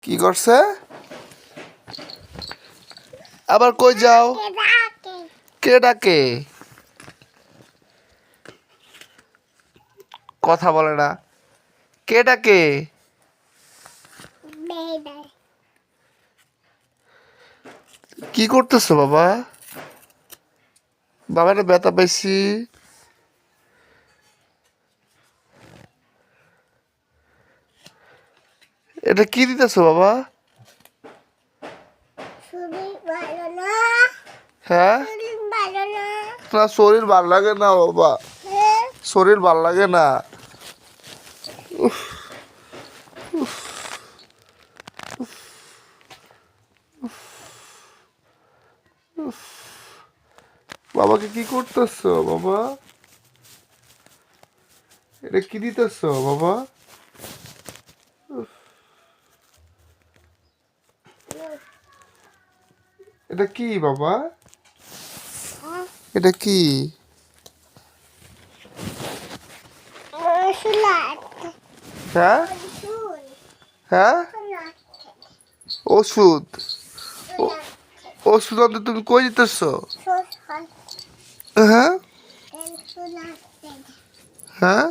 কি করছে? আবার কই যাও? কে ডাকে? কথা বলে না। কে ডাকে? কি করতেছো বাবা? বাবারে ব্যথা পাইছি। এটা কি দিতেছো বাবা? হ্যাঁ, না শরীর ভাল লাগে না বাবা, শরীর ভাল লাগে না। বাবাকে কি করতেছো বাবা? এটা কি দিতেছো বাবা? এটা কি বাবা? এটা কি? হ্যাঁ হ্যাঁ, ওষুধ। ওষুধ আনতে তুমি কই দিতেছো? হ্যাঁ হ্যাঁ,